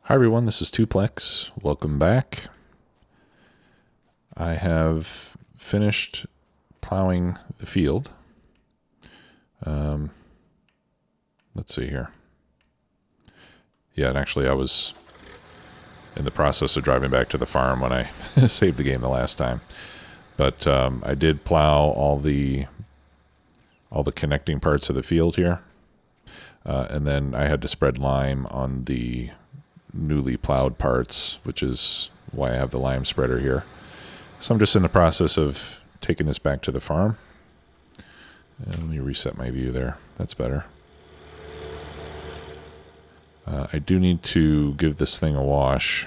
Hi everyone, this is Tuplex. Welcome back. I have finished plowing the field. Let's see here. Yeah, and actually I was in the process of driving back to the farm when I saved the game the last time. But I did plow all the connecting parts of the field here. And then I had to spread lime on the newly plowed parts, which is why I have the lime spreader here. So I'm just in the process of taking this back to the farm. And let me reset my view there. That's better. I do need to give this thing a wash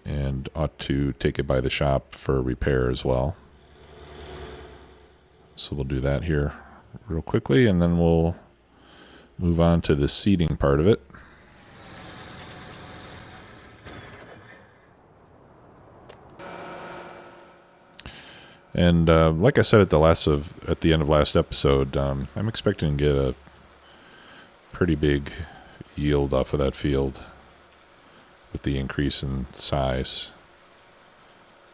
and ought to take it by the shop for repair as well. So we'll do that here real quickly, and then we'll move on to the seeding part of it. And like I said at the end of last episode, I'm expecting to get a pretty big yield off of that field with the increase in size.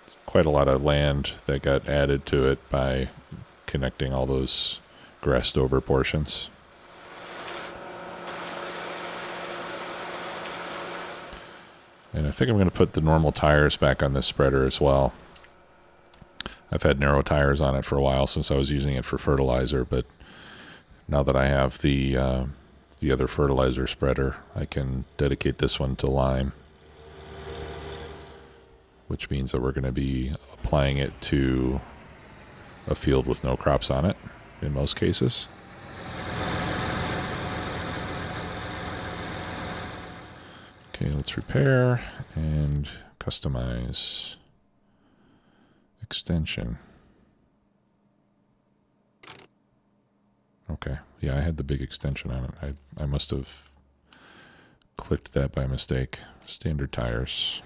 It's quite a lot of land that got added to it by connecting all those grassed over portions. And I think I'm going to put the normal tires back on this spreader as well. I've had narrow tires on it for a while since I was using it for fertilizer, but now that I have the other fertilizer spreader, I can dedicate this one to lime, which means that we're going to be applying it to a field with no crops on it in most cases. Okay, let's repair and customize extension. Okay, yeah, I had the big extension on it. I must have clicked that by mistake. Standard tires.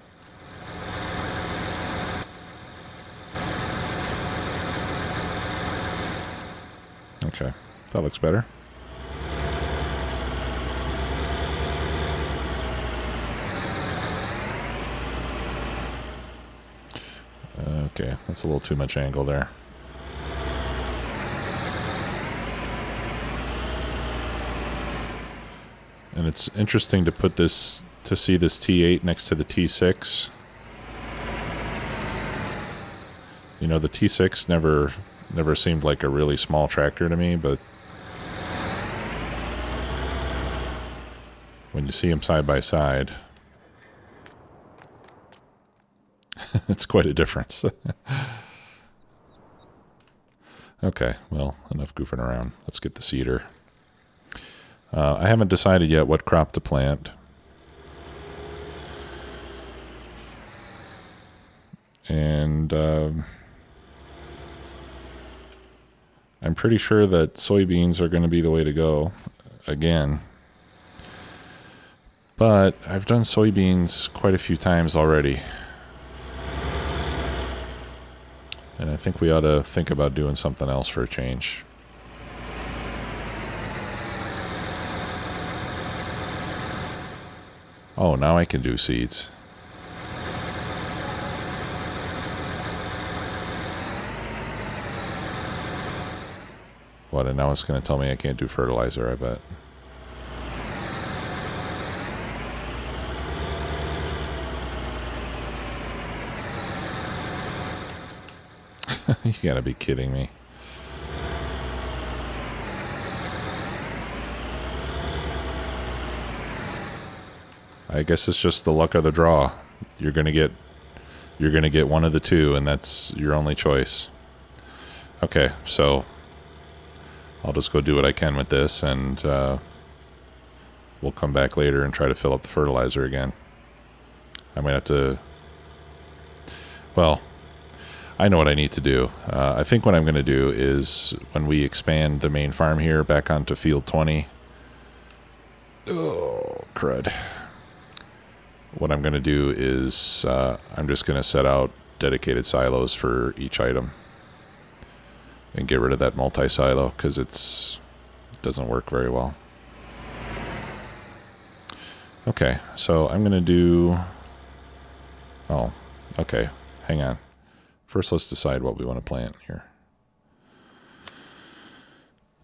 Okay, that looks better. Okay, that's a little too much angle there. And it's interesting to see this T8 next to the T6. You know, the T6 never seemed like a really small tractor to me, but when you see them side by side, it's quite a difference. Okay, well, enough goofing around. Let's get the seeder. I haven't decided yet what crop to plant. And I'm pretty sure that soybeans are going to be the way to go again. But I've done soybeans quite a few times already. And I think we ought to think about doing something else for a change. Oh, now I can do seeds. What, and now it's going to tell me I can't do fertilizer, I bet. You gotta be kidding me. I guess it's just the luck of the draw. You're gonna get one of the two, and that's your only choice. Okay, so I'll just go do what I can with this, and we'll come back later and try to fill up the fertilizer again. I might have to... Well, I know what I need to do. I think what I'm going to do is when we expand the main farm here back onto field 20. Oh, crud. What I'm going to do is I'm just going to set out dedicated silos for each item and get rid of that multi-silo because it doesn't work very well. Okay, so I'm going to do... Oh, okay. Hang on. First, let's decide what we want to plant here.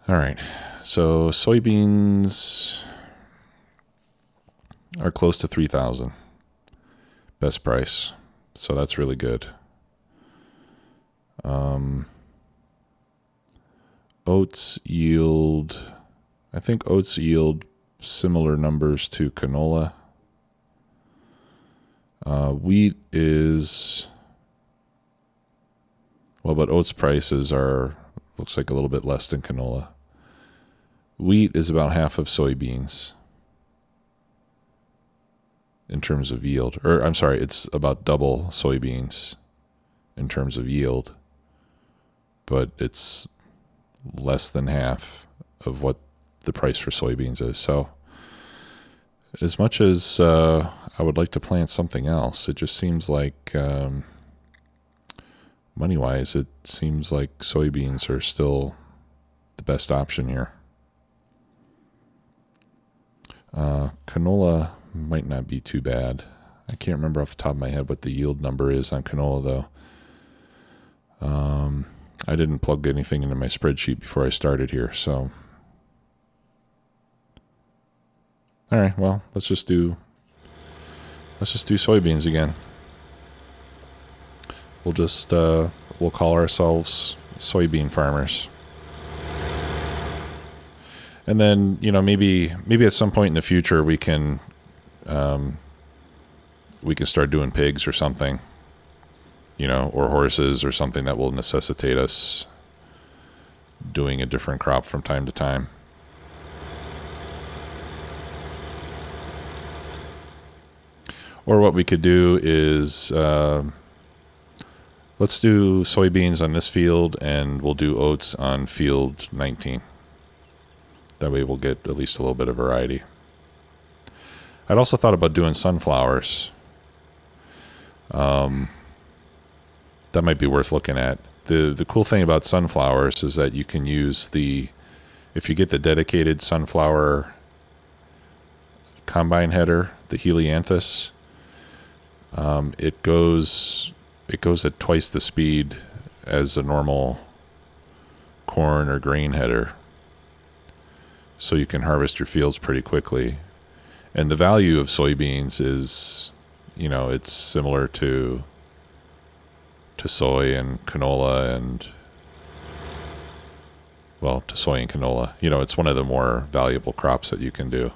All right. So soybeans are close to 3,000. Best price. So that's really good. Oats yield... I think oats yield similar numbers to canola. Wheat is... Well, but oats prices are... Looks like a little bit less than canola. Wheat is about half of soybeans in terms of yield. Or, I'm sorry, it's about double soybeans in terms of yield. But it's less than half of what the price for soybeans is. So as much as I would like to plant something else, it just seems like money-wise, it seems like soybeans are still the best option here. Canola might not be too bad. I can't remember off the top of my head what the yield number is on canola, though. I didn't plug anything into my spreadsheet before I started here, so... All right, well, let's just do soybeans again. We'll call ourselves soybean farmers. And then, maybe at some point in the future we can start doing pigs or something, or horses or something that will necessitate us doing a different crop from time to time. Or what we could do is let's do soybeans on this field, and we'll do oats on field 19. That way we'll get at least a little bit of variety. I'd also thought about doing sunflowers. That might be worth looking at. The cool thing about sunflowers is that you can use if you get the dedicated sunflower combine header, the Helianthus, it goes at twice the speed as a normal corn or grain header. So you can harvest your fields pretty quickly. And the value of soybeans is, it's similar to soy and canola to soy and canola. It's one of the more valuable crops that you can do.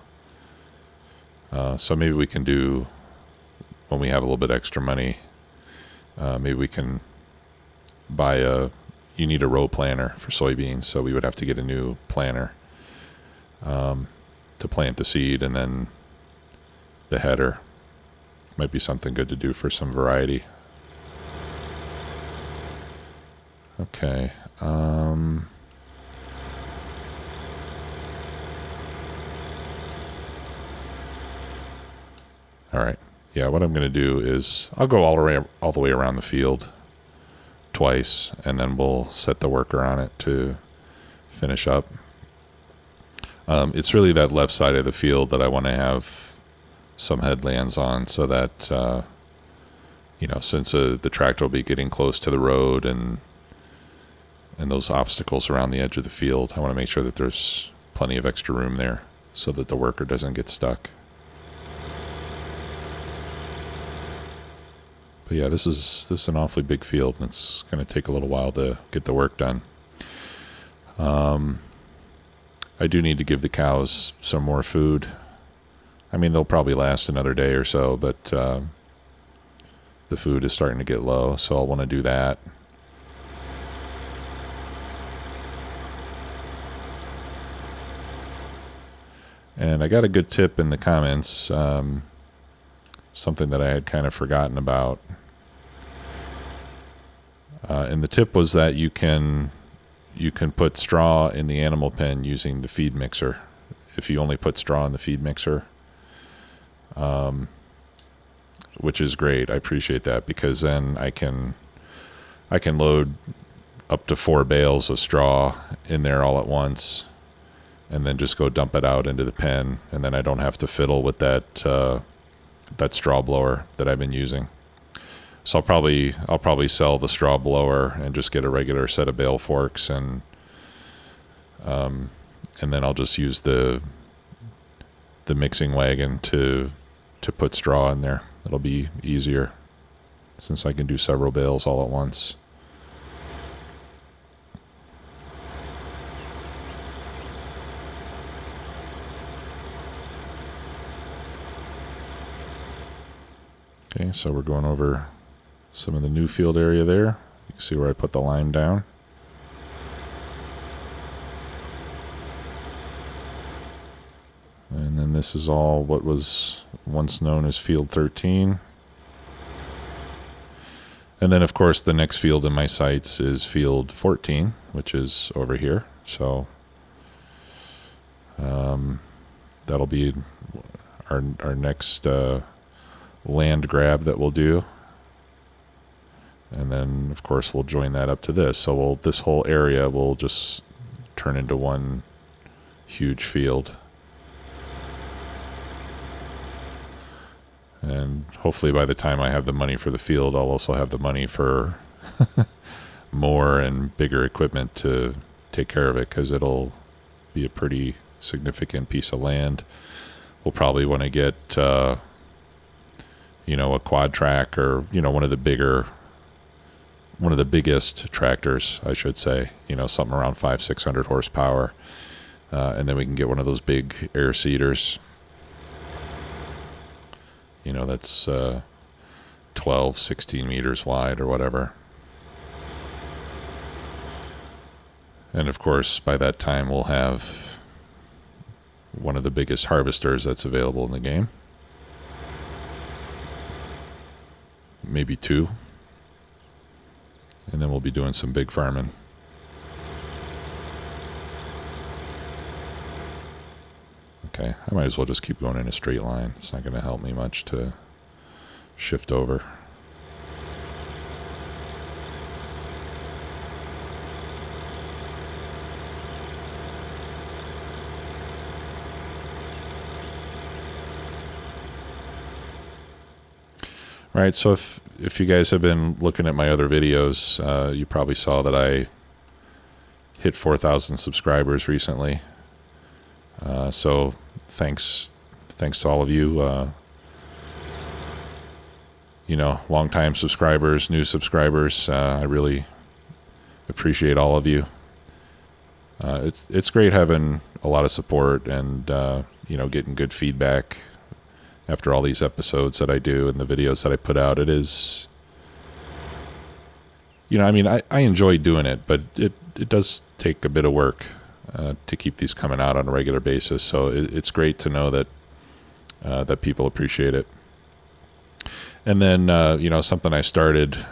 So maybe we can do, when we have a little bit extra money, maybe we can buy you need a row planter for soybeans, so we would have to get a new planter to plant the seed, and then the header might be something good to do for some variety. Okay. All right. Yeah, what I'm going to do is I'll go all the way around the field twice, and then we'll set the worker on it to finish up. It's really that left side of the field that I want to have some headlands on, so that since the tractor will be getting close to the road and those obstacles around the edge of the field, I want to make sure that there's plenty of extra room there so that the worker doesn't get stuck. But yeah, this is an awfully big field, and it's going to take a little while to get the work done. I do need to give the cows some more food. I mean, they'll probably last another day or so, but the food is starting to get low, so I'll want to do that. And I got a good tip in the comments, something that I had kind of forgotten about. And the tip was that you can put straw in the animal pen using the feed mixer. If you only put straw in the feed mixer, which is great. I appreciate that, because then I can load up to 4 bales of straw in there all at once, and then just go dump it out into the pen, and then I don't have to fiddle with that straw blower that I've been using. So I'll probably sell the straw blower and just get a regular set of bale forks, and then I'll just use the mixing wagon to put straw in there. It'll be easier since I can do several bales all at once. Okay, so we're going over some of the new field area there. You can see where I put the lime down. And then this is all what was once known as field 13. And then, of course, the next field in my sights is field 14, which is over here. So that'll be our next land grab that we'll do. And then, of course, we'll join that up to this. So this whole area will just turn into one huge field. And hopefully by the time I have the money for the field, I'll also have the money for more and bigger equipment to take care of it, because it'll be a pretty significant piece of land. We'll probably want to get, a quad track, or, one of the biggest tractors, I should say, something around 500-600 horsepower. And then we can get one of those big air seeders. That's 12, 16 meters wide or whatever. And of course, by that time, we'll have one of the biggest harvesters that's available in the game. Maybe two. And then we'll be doing some big farming. Okay, I might as well just keep going in a straight line. It's not going to help me much to shift over. All right, so if you guys have been looking at my other videos, you probably saw that I hit 4,000 subscribers recently. So thanks to all of you, longtime subscribers, new subscribers. I really appreciate all of you. It's great having a lot of support and, getting good feedback after all these episodes that I do and the videos that I put out. It is, I enjoy doing it, but it does take a bit of work to keep these coming out on a regular basis. So it's great to know that people appreciate it. And then, something I started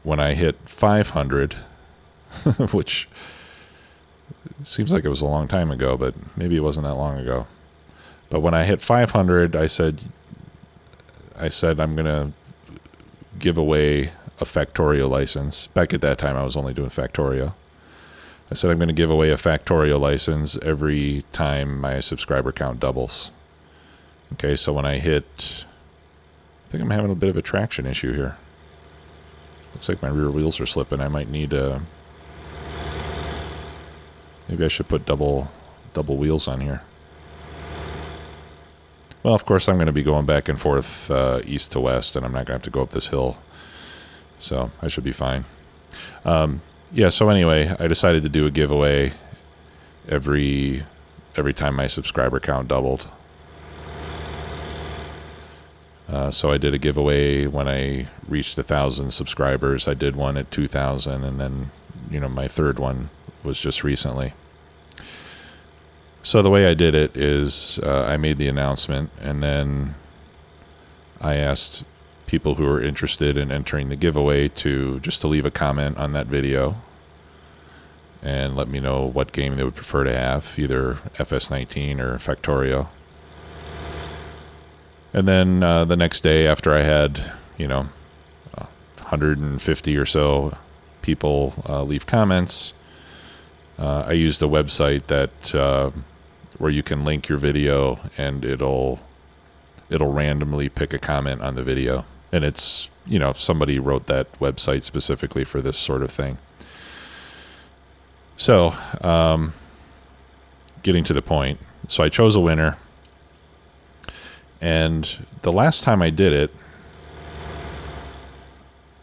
when I hit 500, which seems like it was a long time ago, but maybe it wasn't that long ago. But when I hit 500, I said I'm going to give away a Factorio license. Back at that time, I was only doing Factorio. I said I'm going to give away a Factorio license every time my subscriber count doubles. Okay, so when I hit, I think I'm having a bit of a traction issue here. Looks like my rear wheels are slipping. I might need maybe I should put double wheels on here. Well, of course, I'm going to be going back and forth east to west, and I'm not going to have to go up this hill. So I should be fine. So anyway, I decided to do a giveaway every time my subscriber count doubled. So I did a giveaway when I reached 1,000 subscribers. I did one at 2,000, and then, my third one was just recently. So the way I did it is I made the announcement, and then I asked people who were interested in entering the giveaway to leave a comment on that video and let me know what game they would prefer to have, either FS19 or Factorio. And then the next day, after I had 150 or so people leave comments, I used a website that where you can link your video and it'll randomly pick a comment on the video. And it's, somebody wrote that website specifically for this sort of thing. So, getting to the point. So I chose a winner. And the last time I did it,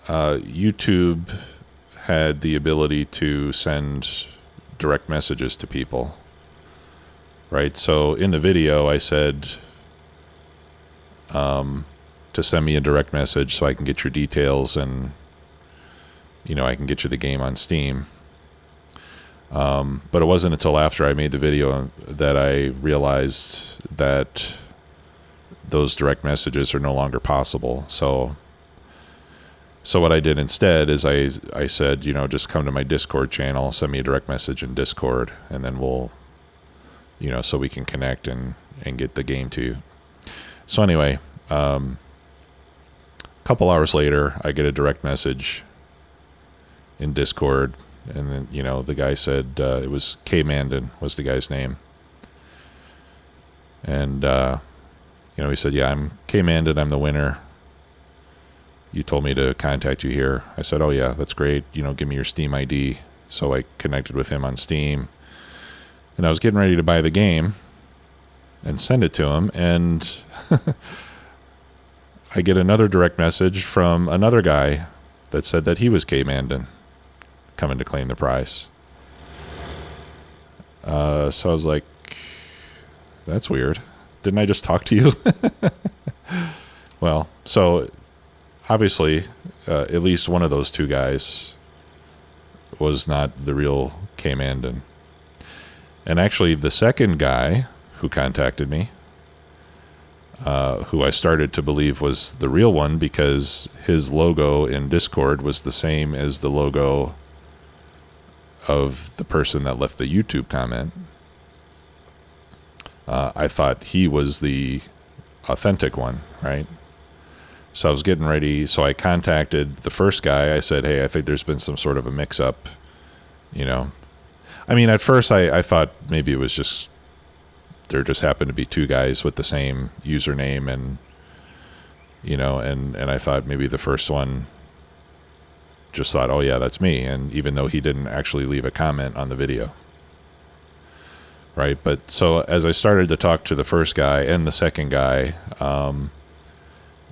YouTube had the ability to send direct messages to people. Right? So in the video, I said to send me a direct message so I can get your details and, I can get you the game on Steam. But it wasn't until after I made the video that I realized that those direct messages are no longer possible. So what I did instead is I said, just come to my Discord channel, send me a direct message in Discord, and then we'll, so we can connect and get the game to you. So anyway, a couple hours later, I get a direct message in Discord, and then, the guy said, it was K Mandan was the guy's name. And, he said, yeah, I'm K Mandan, I'm the winner. You told me to contact you here. I said, oh yeah, that's great. Give me your Steam ID. So I connected with him on Steam. And I was getting ready to buy the game and send it to him. And I get another direct message from another guy that said that he was K Mandan coming to claim the prize. So I was like, that's weird. Didn't I just talk to you? Well, so obviously, at least one of those two guys was not the real K Mandan. And actually, the second guy who contacted me, who I started to believe was the real one because his logo in Discord was the same as the logo of the person that left the YouTube comment. I thought he was the authentic one, right? So I was getting ready. So I contacted the first guy. I said, hey, I think there's been some sort of a mix-up, I mean, at first I thought maybe it was just, there just happened to be two guys with the same username and, and I thought maybe the first one just thought, oh yeah, that's me. And even though he didn't actually leave a comment on the video. Right. But so as I started to talk to the first guy and the second guy,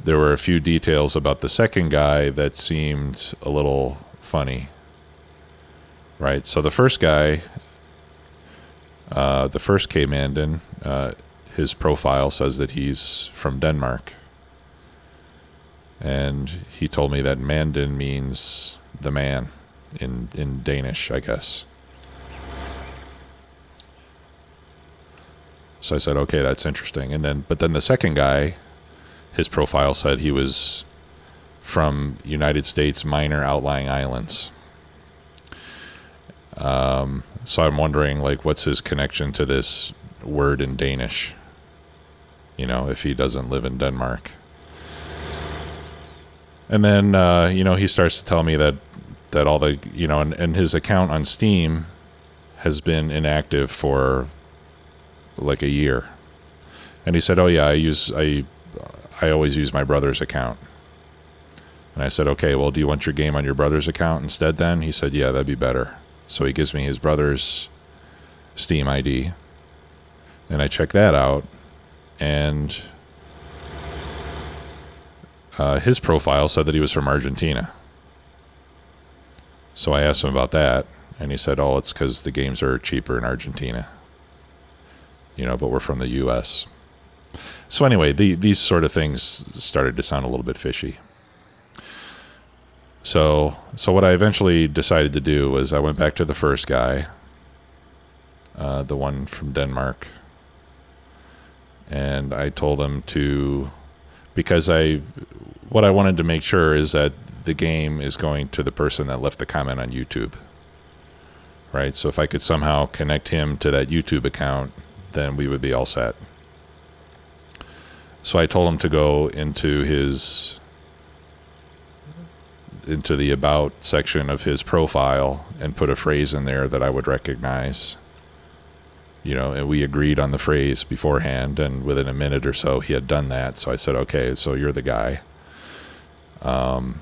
there were a few details about the second guy that seemed a little funny. Right. So the first guy, the first K Mandan, his profile says that he's from Denmark. And he told me that Mandan means the man in Danish, I guess. So I said, okay, that's interesting. But then the second guy, his profile said he was from United States minor outlying islands. So I'm wondering, what's his connection to this word in Danish? If he doesn't live in Denmark. And then, he starts to tell me that all the, and his account on Steam has been inactive for like a year. And he said, oh yeah, I always use my brother's account. And I said, okay, well, do you want your game on your brother's account instead then? He said, yeah, that'd be better. So he gives me his brother's Steam ID. And I check that out. And his profile said that he was from Argentina. So I asked him about that. And he said, oh, it's because the games are cheaper in Argentina. But we're from the U.S. So anyway, these sort of things started to sound a little bit fishy. So what I eventually decided to do was I went back to the first guy, the one from Denmark, and I told him because what I wanted to make sure is that the game is going to the person that left the comment on YouTube, right? So if I could somehow connect him to that YouTube account, then we would be all set. So I told him to go into into the about section of his profile and put a phrase in there that I would recognize. You know, and we agreed on the phrase beforehand, and within a minute or so he had done that. So I said, okay, so you're the guy. And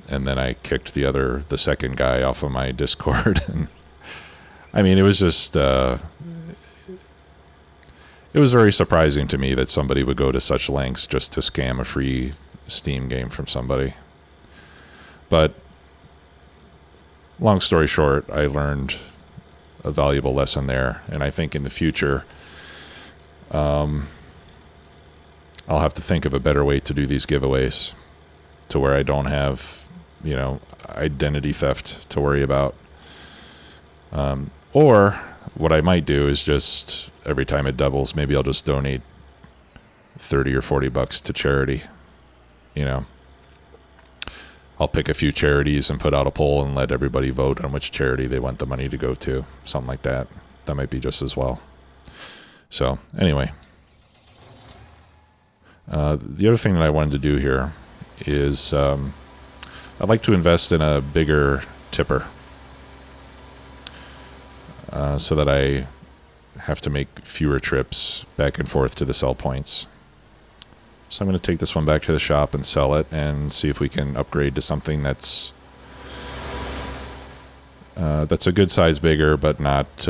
then I kicked the second guy off of my Discord. And I mean, it was just, it was very surprising to me that somebody would go to such lengths just to scam a free Steam game from somebody. But long story short, I learned a valuable lesson there. And I think in the future, I'll have to think of a better way to do these giveaways to where I don't have, you know, identity theft to worry about. Or what I might do is just every time it doubles, maybe I'll just donate 30 or 40 bucks to charity. You know, I'll pick a few charities and put out a poll and let everybody vote on which charity they want the money to go to. Something like that. That might be just as well. So anyway, the other thing that I wanted to do here is I'd like to invest in a bigger tipper so that I have to make fewer trips back and forth to the sell points. So I'm going to take this one back to the shop and sell it and see if we can upgrade to something that's a good size bigger, but not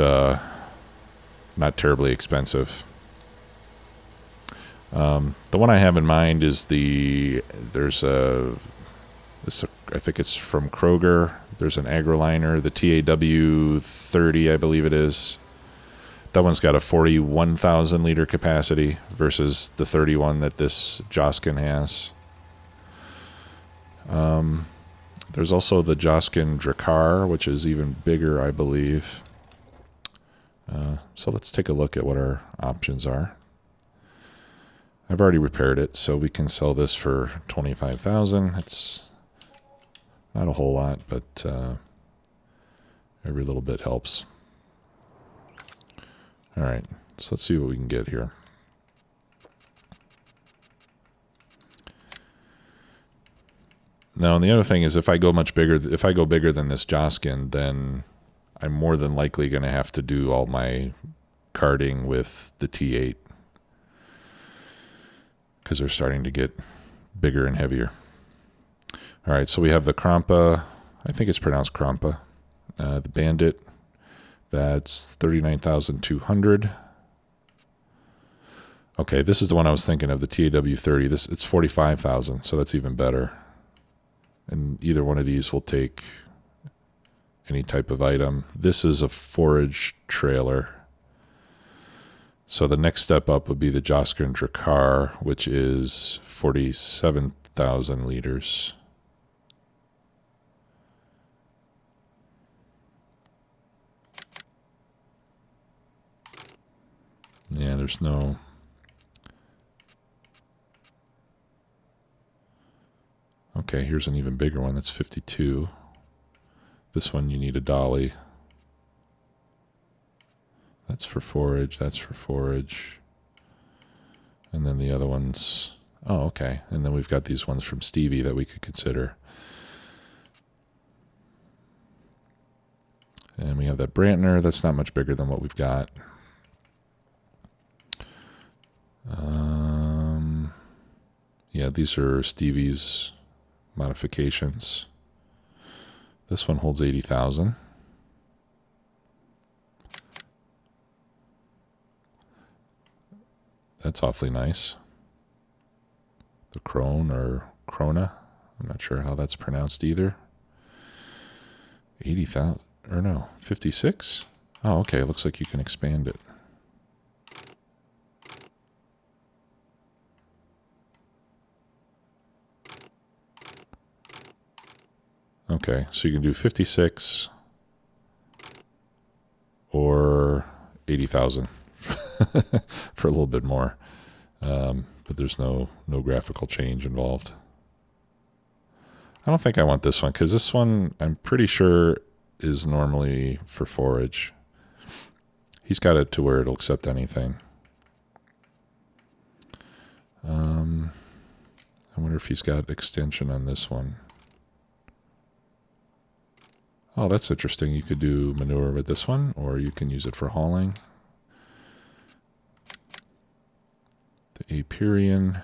terribly expensive. The one I have in mind is I think it's from Kroger. There's an AgroLiner, the TAW 30, I believe it is. That one's got a 41,000 liter capacity versus the 31 that this Joskin has. There's also the Joskin Drakkar, which is even bigger, I believe. So let's take a look at what our options are. I've already repaired it, so we can sell this for $25,000. It's not a whole lot, but every little bit helps. All right, so let's see what we can get here. Now, and the other thing is, if I go bigger than this Joskin, then I'm more than likely going to have to do all my carding with the T8 because they're starting to get bigger and heavier. All right, so we have the Krampa. I think it's pronounced Krampa. The Bandit. That's 39,200. Okay, this is the one I was thinking of, the TAW 30. It's 45,000, so that's even better. And either one of these will take any type of item. This is a forage trailer. So the next step up would be the Joskin Drakkar, which is 47,000 liters. Yeah, there's no... Okay, here's an even bigger one. That's 52. This one you need a dolly. That's for forage. That's for forage. And then the other ones... Oh, okay. And then we've got these ones from Stevie that we could consider. And we have that Brantner. That's not much bigger than what we've got. Yeah, these are Stevie's modifications. This one holds 80,000. That's awfully nice. The Krone or Krona. I'm not sure how that's pronounced either. 80,000, or no, 56? Oh, okay, it looks like you can expand it. Okay, so you can do 56 or 80,000 for a little bit more, but there's no graphical change involved. I don't think I want this one because this one I'm pretty sure is normally for forage. He's got it to where it'll accept anything. I wonder if he's got extension on this one. Oh, that's interesting. You could do manure with this one, or you can use it for hauling. The Aperion.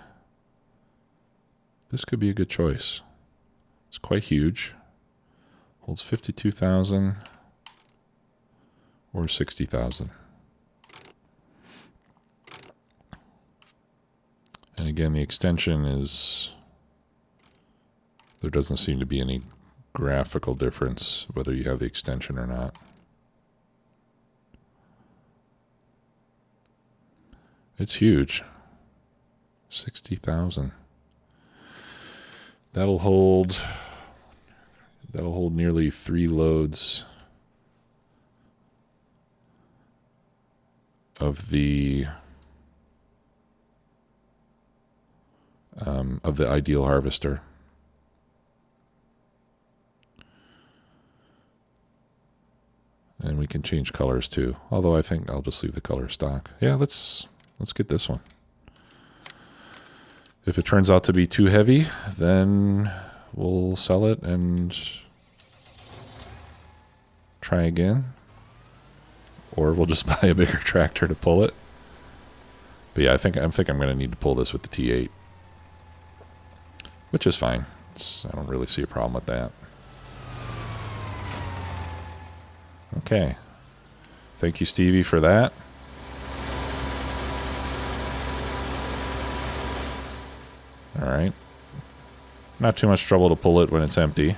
This could be a good choice. It's quite huge. Holds 52,000 or 60,000. And again, the extension is... There doesn't seem to be any graphical difference whether you have the extension or not. It's huge. 60,000. That'll hold nearly 3 loads of the ideal harvester. And we can change colors too. Although I think I'll just leave the color stock. Yeah, let's get this one. If it turns out to be too heavy, then we'll sell it and try again. Or we'll just buy a bigger tractor to pull it. But yeah, I think I'm going to need to pull this with the T8. Which is fine. I don't really see a problem with that. Okay. Thank you, Stevie, for that. All right. Not too much trouble to pull it when it's empty.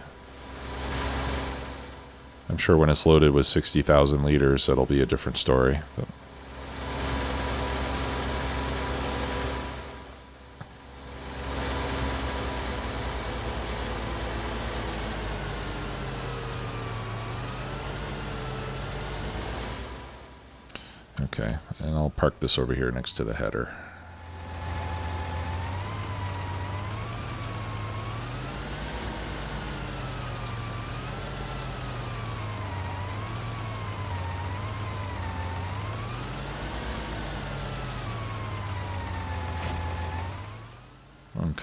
I'm sure when it's loaded with 60,000 liters, it'll be a different story. But okay, and I'll park this over here next to the header.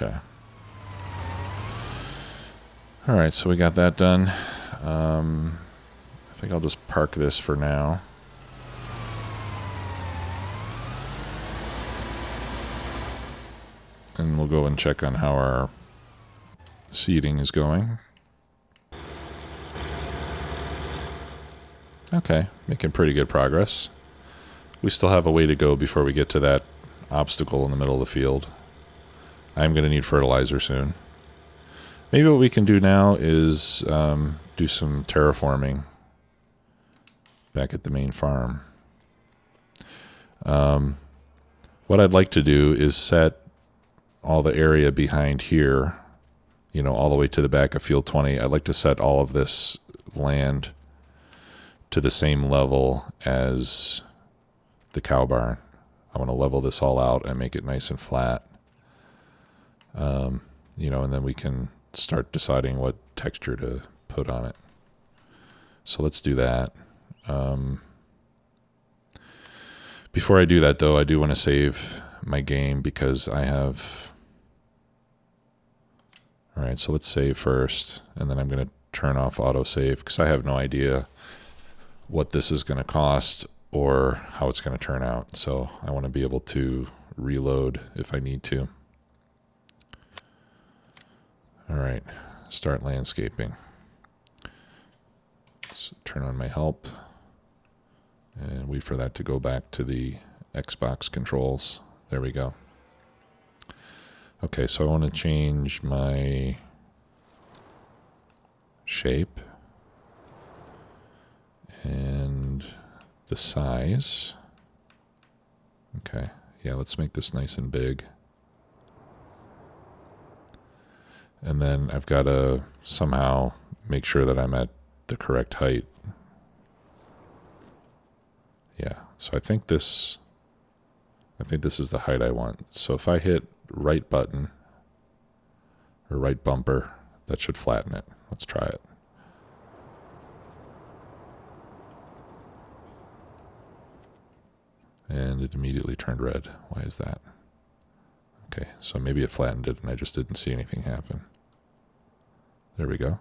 Okay. All right, so we got that done. I think I'll just park this for now. And we'll go and check on how our seeding is going. Okay, making pretty good progress. We still have a way to go before we get to that obstacle in the middle of the field. I'm going to need fertilizer soon. Maybe what we can do now is do some terraforming back at the main farm. What I'd like to do is set all the area behind here, you know, all the way to the back of field 20. I'd like to set all of this land to the same level as the cow barn. I want to level this all out and make it nice and flat. You know, and then we can start deciding what texture to put on it. So let's do that. Before I do that, though, I do want to save my game because I have... All right, so let's save first, and then I'm going to turn off autosave because I have no idea what this is going to cost or how it's going to turn out. So I want to be able to reload if I need to. All right, start landscaping. So turn on my help and wait for that to go back to the Xbox controls. There we go. Okay, so I want to change my shape and the size. Okay, yeah, let's make this nice and big. And then I've got to somehow make sure that I'm at the correct height. Yeah, so I think this is the height I want. So if I hit right button or right bumper, that should flatten it. Let's try it. And it immediately turned red. Why is that? Okay, so maybe it flattened it and I just didn't see anything happen. There we go.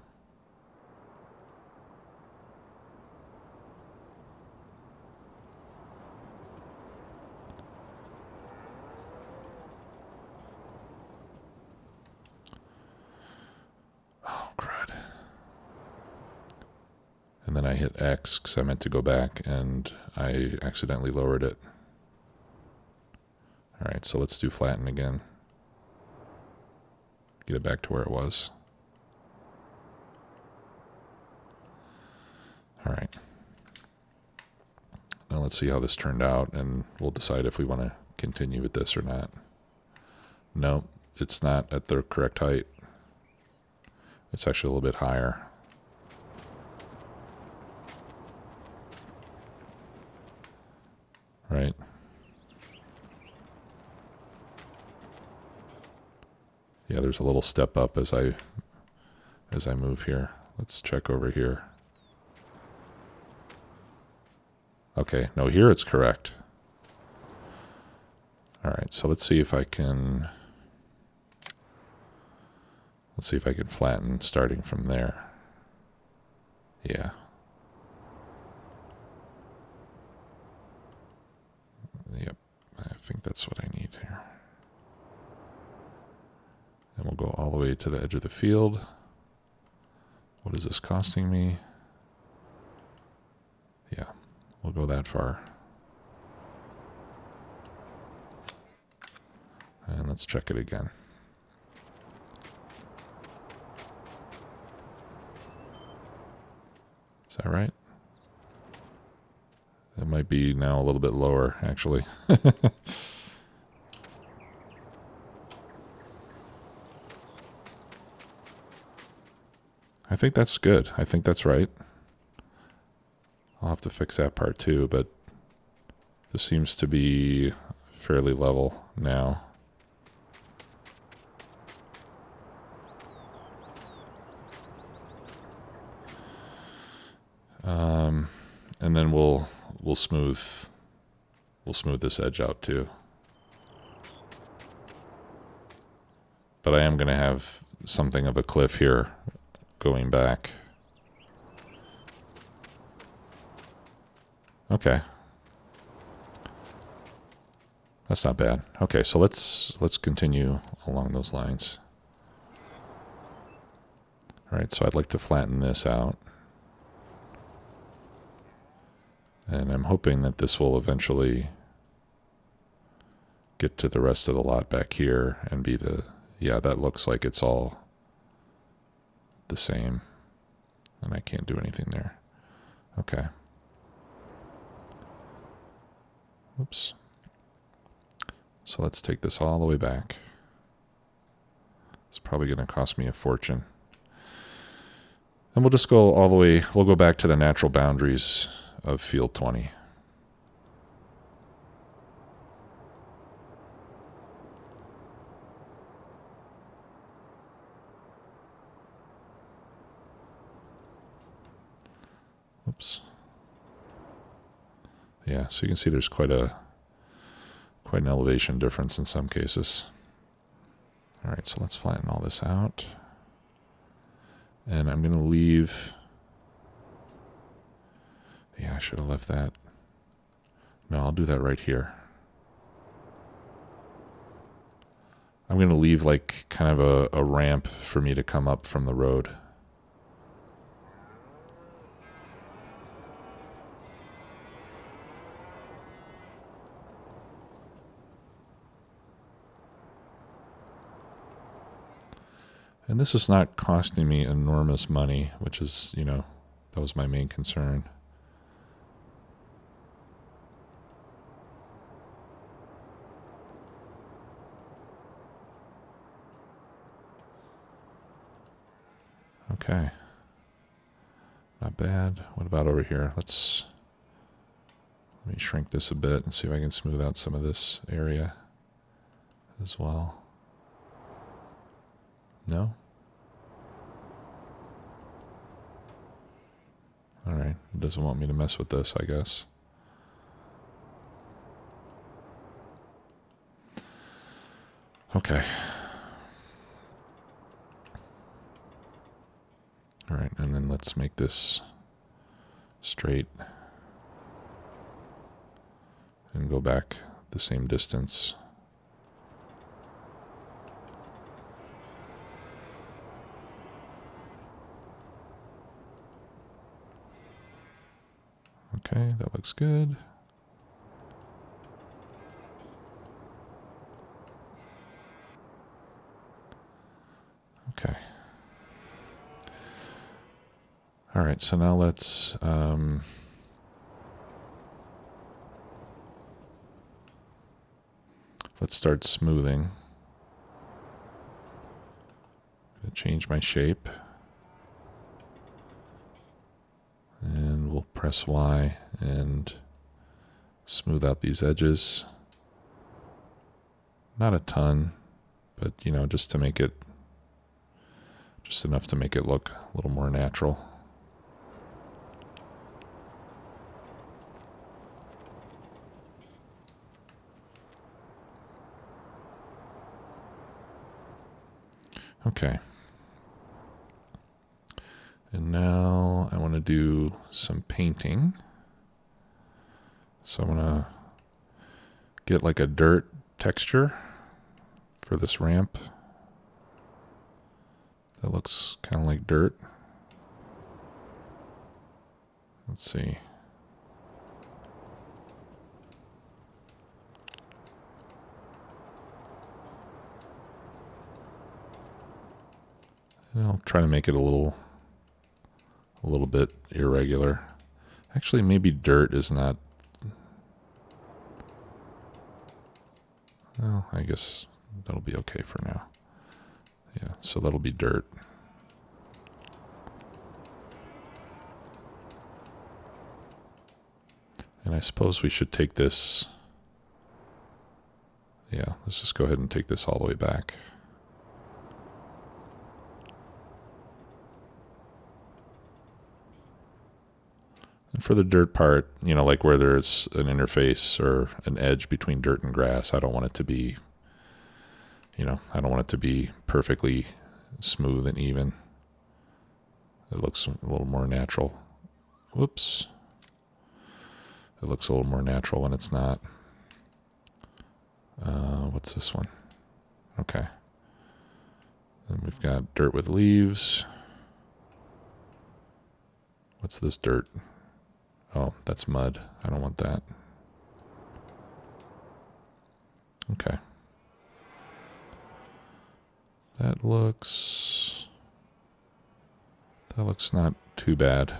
And then I hit X because I meant to go back and I accidentally lowered it. All right, so let's do flatten again. Get it back to where it was. All right. Now let's see how this turned out, and we'll decide if we want to continue with this or not. No, it's not at the correct height. It's actually a little bit higher. Right? Yeah, there's a little step up as I move here. Let's check over here. Okay, no, here it's correct. All right, so let's see if I can flatten starting from there. Yeah. Yep, I think that's what I need here. And we'll go all the way to the edge of the field. What is this costing me? Yeah, we'll go that far. And let's check it again. Is that right? It might be now a little bit lower, actually. I think that's good. I think that's right. I'll have to fix that part too, but this seems to be fairly level now. And then we'll smooth this edge out too. But I am going to have something of a cliff here going back. Okay. That's not bad. Okay, so let's continue along those lines. All right, so I'd like to flatten this out. And I'm hoping that this will eventually get to the rest of the lot back here and be the, yeah, that looks like it's all the same. And I can't do anything there. Okay. Oops. So let's take this all the way back. It's probably going to cost me a fortune. And we'll just go all the way, we'll go back to the natural boundaries of field 20. Oops. Yeah, so you can see there's quite an elevation difference in some cases. All right, so let's flatten all this out. And I'm going to leave... Yeah, I should have left that. No, I'll do that right here. I'm going to leave like kind of a ramp for me to come up from the road. And this is not costing me enormous money, which is, you know, that was my main concern. Okay. Not bad. What about over here? Let me shrink this a bit and see if I can smooth out some of this area as well. No? Alright, it doesn't want me to mess with this, I guess. Okay. Alright, and then let's make this straight and go back the same distance. Okay, that looks good. Okay. All right, so now let's start smoothing. I'm going to change my shape. And we'll press Y and smooth out these edges. Not a ton, but you know, just to make it, just enough to make it look a little more natural. Okay. And now I want to do some painting. So I'm going to get like a dirt texture for this ramp. That looks kind of like dirt. Let's see. And I'll try to make it a little bit irregular. Actually, maybe dirt is not. Well, I guess that'll be okay for now. Yeah, so that'll be dirt. And I suppose we should take this. Yeah, let's just go ahead and take this all the way back. And for the dirt part, you know, like where there's an interface or an edge between dirt and grass, I don't want it to be, you know, I don't want it to be perfectly smooth and even. It looks a little more natural. Whoops. It looks a little more natural when it's not. What's this one? Okay. Then we've got dirt with leaves. What's this dirt? Oh, that's mud. I don't want that. Okay. That looks not too bad.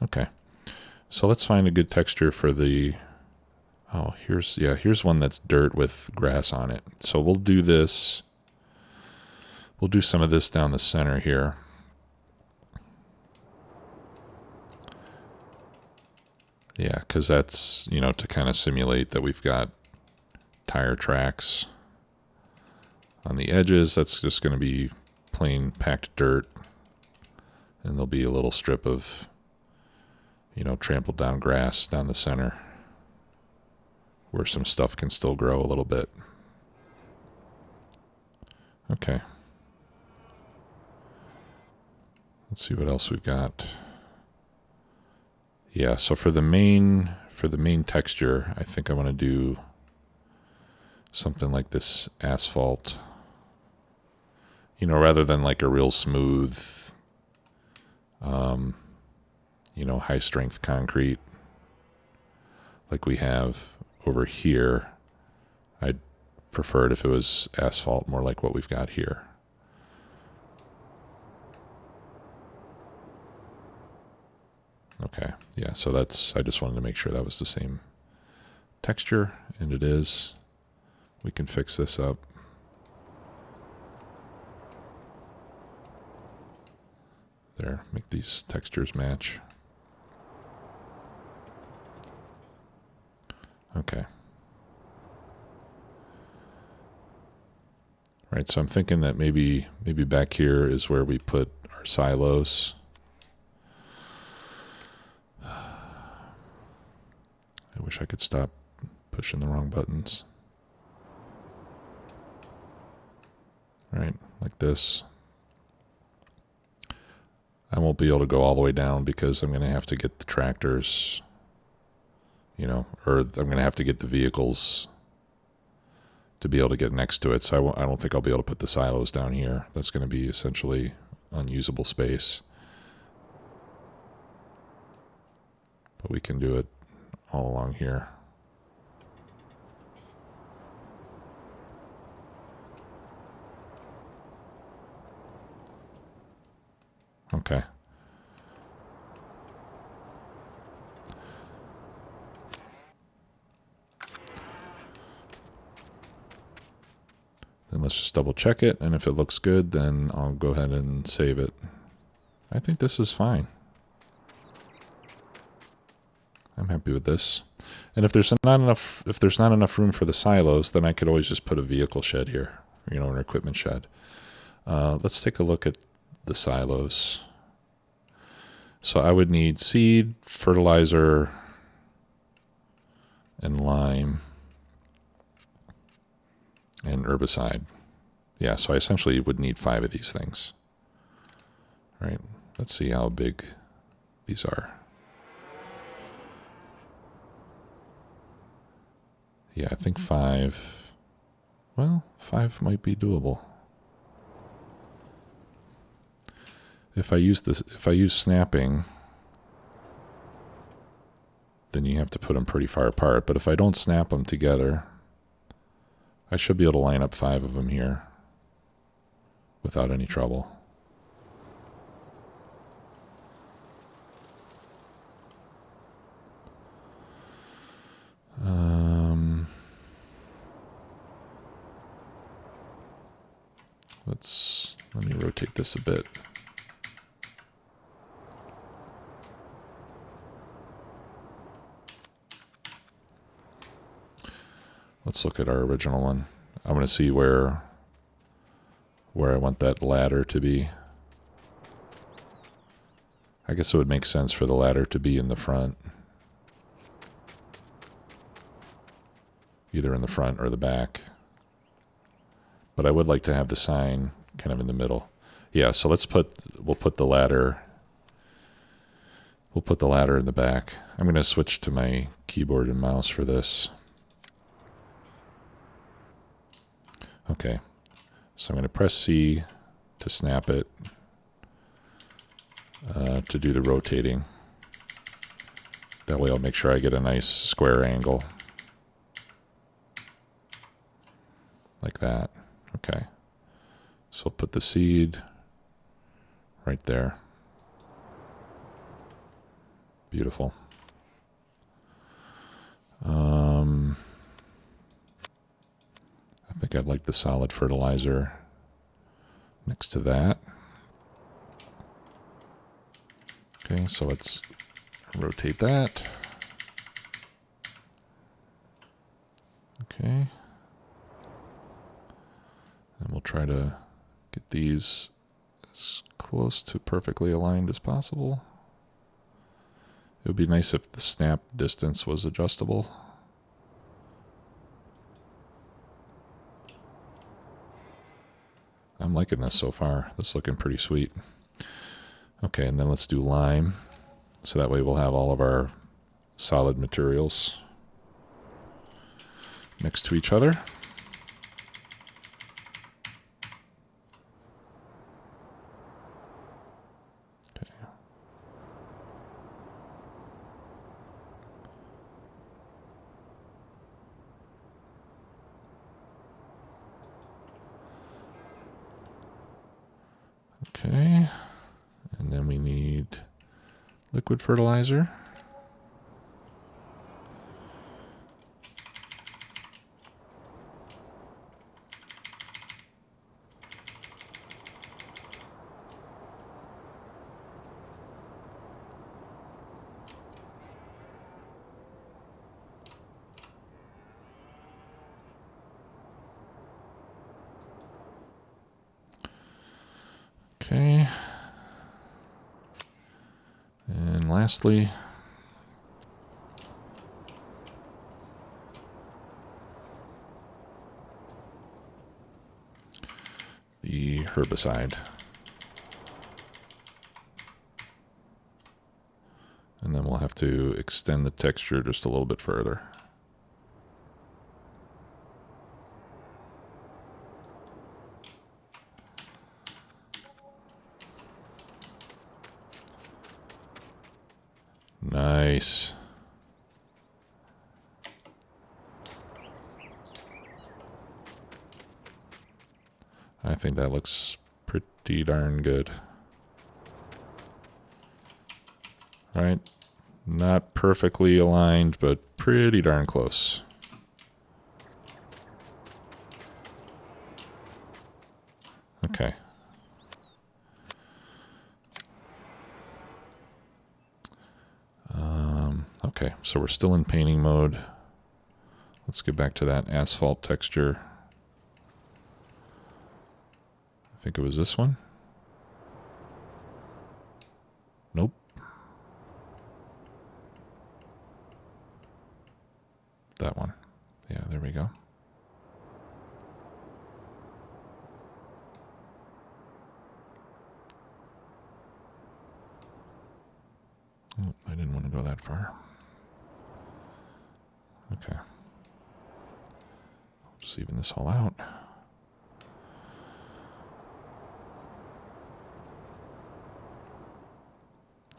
Okay. So let's find a good texture for the, oh, here's one that's dirt with grass on it. So we'll do this. We'll do some of this down the center here. Yeah, because that's, you know, to kind of simulate that we've got tire tracks on the edges. That's just going to be plain packed dirt. And there'll be a little strip of, you know, trampled down grass down the center where some stuff can still grow a little bit. Okay. Let's see what else we've got. Yeah, so for the main texture, I think I want to do something like this asphalt. You know, rather than like a real smooth, you know, high strength concrete like we have over here. I'd prefer it if it was asphalt, more like what we've got here. Okay, yeah, so that's, I just wanted to make sure that was the same texture, and it is. We can fix this up. There, make these textures match. Okay. Right, so I'm thinking that maybe back here is where we put our silos. I wish I could stop pushing the wrong buttons. Right, like this. I won't be able to go all the way down because I'm going to have to get the tractors, you know, or I'm going to have to get the vehicles to be able to get next to it. So I don't think I'll be able to put the silos down here. That's going to be essentially unusable space. but we can do it all along here. Okay. Then let's just double check it, and if it looks good, then I'll go ahead and save it. I think this is fine. I'm happy with this. And if there's not enough room for the silos, then I could always just put a vehicle shed here, you know, an equipment shed. Let's take a look at the silos. So I would need seed, fertilizer, and lime, and herbicide. Yeah, so I essentially would need 5 of these things. All right, let's see how big these are. Yeah, I think 5. Well, 5 might be doable. If I use snapping, then you have to put them pretty far apart. But if I don't snap them together, I should be able to line up 5 of them here without any trouble. Let me rotate this a bit. Let's look at our original one. I'm going to see where I want that ladder to be. I guess it would make sense for the ladder to be in the front. Either in the front or the back. But I would like to have the sign kind of in the middle. Yeah, so we'll put the ladder in the back. I'm going to switch to my keyboard and mouse for this. Okay, so I'm going to press C to snap it, to do the rotating. That way I'll make sure I get a nice square angle. Like that. Okay. So I'll put the seed right there. Beautiful. I think I'd like the solid fertilizer next to that. Okay, so let's rotate that. Okay. And we'll try to get these as close to perfectly aligned as possible. It would be nice if the snap distance was adjustable. I'm liking this so far. This is looking pretty sweet. Okay, and then let's do lime. So that way we'll have all of our solid materials next to each other. Okay, and then we need liquid fertilizer. Okay. And lastly, the herbicide. And then we'll have to extend the texture just a little bit further. Nice. Nice. I think that looks pretty darn good. Right? Not perfectly aligned, but pretty darn close. Okay. Okay, so we're still in painting mode. Let's get back to that asphalt texture. I think it was this one. Nope. That one. Yeah, there we go. Oh, I didn't want to go that far. Okay. I'll just even this all out.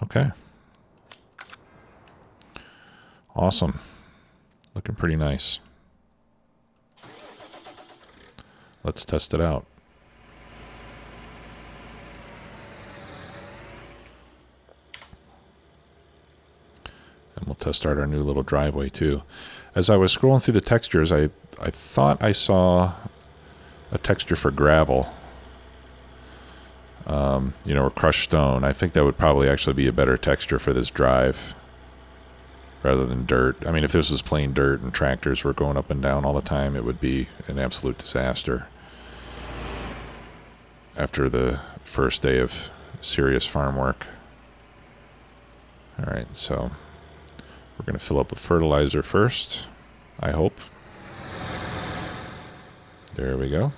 Okay. Awesome. Looking pretty nice. Let's test it out. And we'll test out our new little driveway too. As I was scrolling through the textures, I thought I saw a texture for gravel. You know, or crushed stone. I think that would probably actually be a better texture for this drive rather than dirt. I mean, if this was plain dirt and tractors were going up and down all the time, it would be an absolute disaster after the first day of serious farm work. All right, so we're going to fill up with fertilizer first, I hope. There we go.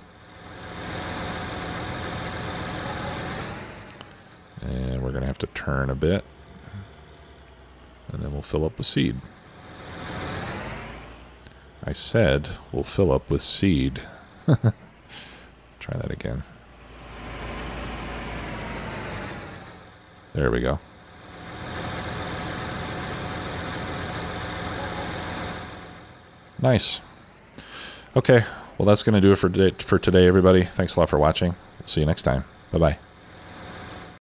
And we're going to have to turn a bit. And then we'll fill up with seed. I said we'll fill up with seed. Try that again. There we go. Nice. Okay, well that's going to do it for today, everybody. Thanks a lot for watching. We'll see you next time. Bye-bye.